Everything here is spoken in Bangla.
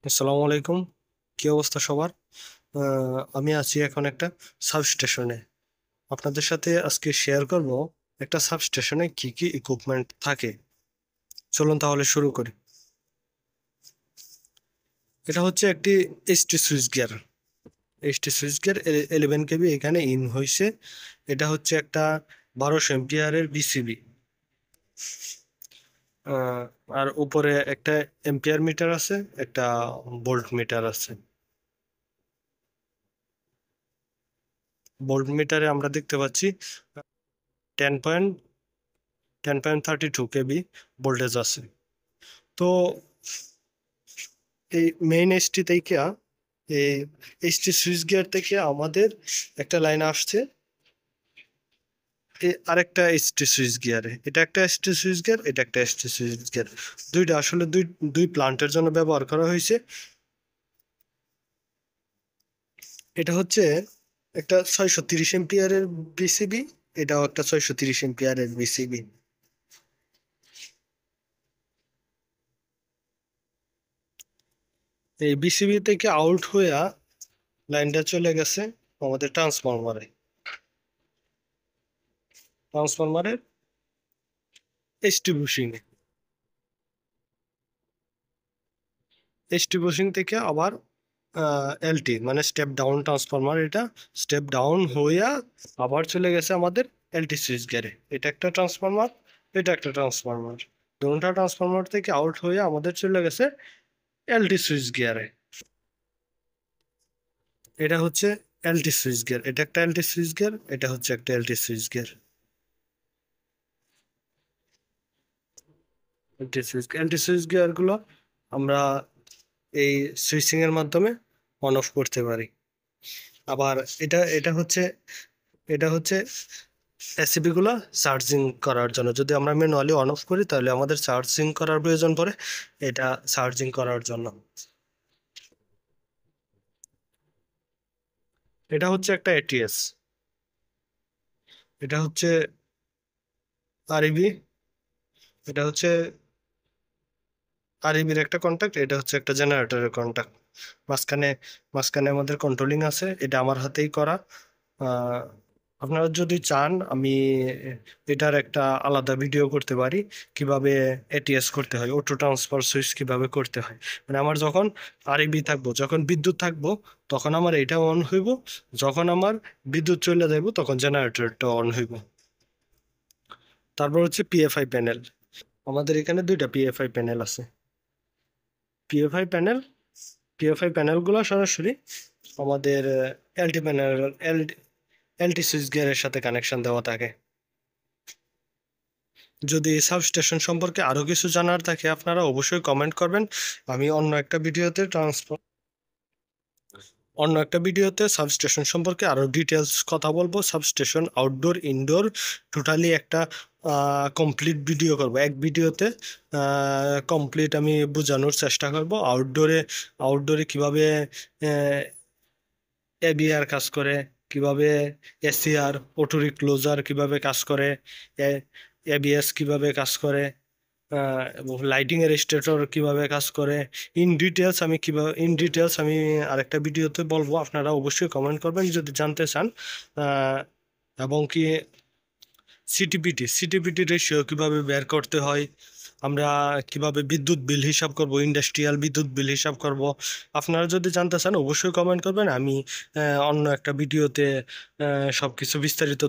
আসসালামু আলাইকুম। কি অবস্থা সবার? আমি আছি এখন একটা সাবস্টেশনে। আপনাদের সাথে আজকে শেয়ার করব একটা সাবস্টেশনে কি কি ইকুইপমেন্ট থাকে। চলুন তাহলে শুরু করি। এটা হচ্ছে একটি HT switch gear. HT switch gear 11 KB এখানে ইন হয়েছে। এটা হচ্ছে একটা 1200 এম্পিয়ারের বিসিবি। আর উপরে একটা এম্পিয়ার মিটার আছে, একটা ভোল্ট মিটার আছে। ভোল্ট মিটারে আমরা দেখতে পাচ্ছি 10.32 কেবি ভোল্টেজ আছে। তো এই মেইন এইচটি থেকে, এই এইচটি সুইচ গিয়ার থেকে আমাদের একটা লাইন আসছে আরেকটা এইচটি সুইচ গিয়ারে। এটা একটা এইচটি সুইচ গিয়ার, এটা একটা এইচটি সুইচ গিয়ার। দুইটা আসলে দুই দুই প্লান্টের জন্য ব্যবহার করা হয়েছে। এটা হচ্ছে একটা 630 এম্পিয়ারের বিসিবি, এটাও একটা 630 এম্পিয়ারের বিসিবি। এই বিসিবি থেকে আউট হইয়া লাইনটা চলে গেছে আমাদের ট্রান্সফরমারে। ট্রান্সফরমারের এইচটি বুশিং, এইচটি বুশিং থেকে আবার এলটি মানে স্টেপ ডাউন ট্রান্সফরমার, এটা স্টেপ ডাউন হইয়া আবার চলে গেছে আমাদের এলটি সুইচ গিয়ারে। এটা একটা ট্রান্সফরমার, এটা একটা ট্রান্সফরমার। দুটা ট্রান্সফরমার থেকে আউট হয়ে আমাদের চলে গেছে এলটি সুইচ গিয়ারে। এটা হচ্ছে এলটি সুইচ গিয়ার, এটা একটা এলটি সুইচ গিয়ার, এটা হচ্ছে একটা LT switch gear. LT switch gear গুলো আমরা এই সুইচিং এর মাধ্যমে অন অফ করতে পারি। আবার এটা এটা হচ্ছে এটা হচ্ছে এসিবি গুলা চার্জিং করার জন্য। যদি আমরা ম্যানুয়ালি অন অফ করি তাহলে আমাদের চার্জিং করার প্রয়োজন পড়ে, এটা চার্জিং করার জন্য। এটা হচ্ছে একটা এটিএস, এটা হচ্ছে আরইবি, এটা হচ্ছে আরইবির একটা কন্টাক্ট, এটা হচ্ছে একটা জেনারেটরের কন্টাক্ট। মাঝখানে মাঝখানে আমাদের কন্ট্রোলিং আছে, এটা আমার হাতেই করা। আহ, আপনারা যদি চান আমি এটার একটা আলাদা ভিডিও করতে পারি, কিভাবে এটিএস করতে হয়, অটো ট্রান্সফার সুইচ কিভাবে করতে হয়। মানে আমার যখন আরইবি থাকবো, যখন বিদ্যুৎ থাকবো তখন আমার এটা অন হইব, যখন আমার বিদ্যুৎ চলে যাইব তখন জেনারেটরটা অন হইব। তারপর হচ্ছে পিএফআই প্যানেল। আমাদের এখানে দুইটা পিএফআই প্যানেল আছে। পিএফআই প্যানেল পিএফআই প্যানেলগুলো সরাসরি আমাদের এলটি প্যানেল, এলটি সুইচ গিয়ারের সাথে কানেকশন দেওয়া থাকে। যদি সাবস্টেশন সম্পর্কে আরো কিছু জানার থাকে আপনারা অবশ্যই কমেন্ট করবেন। আমি অন্য একটা ভিডিওতে সাবস্টেশন সম্পর্কে আরো ডিটেলস কথা বলবো। সাবস্টেশন আউটডোর ইনডোর টোটালি একটা কমপ্লিট ভিডিও করব এক ভিডিওতে। কমপ্লিট আমি বোঝানোর চেষ্টা করব আউটডোরে কিভাবে এবিআর কাজ করে, কিভাবে এসিআর অটো রিক্লোজার কিভাবে কাজ করে, এবিএস কিভাবে কাজ করে, লাইটিং এর স্টেটর কিভাবে কাজ করে। ইন ডিটেলস আমি আরেকটা ভিডিওতে বলবো। আপনারা অবশ্যই কমেন্ট করবেন যদি জানতে চান। আহ, এবং কি সিটিপিটি রেশিও কিভাবে বের করতে হয়, আমরা কিভাবে বিদ্যুৎ বিল হিসাব করব, ইন্ডাস্ট্রিয়াল বিদ্যুৎ বিল হিসাব করব। আপনারা যদি জানতে চান অবশ্যই কমেন্ট করবেন। আমি অন্য একটা ভিডিওতে সবকিছু বিস্তারিত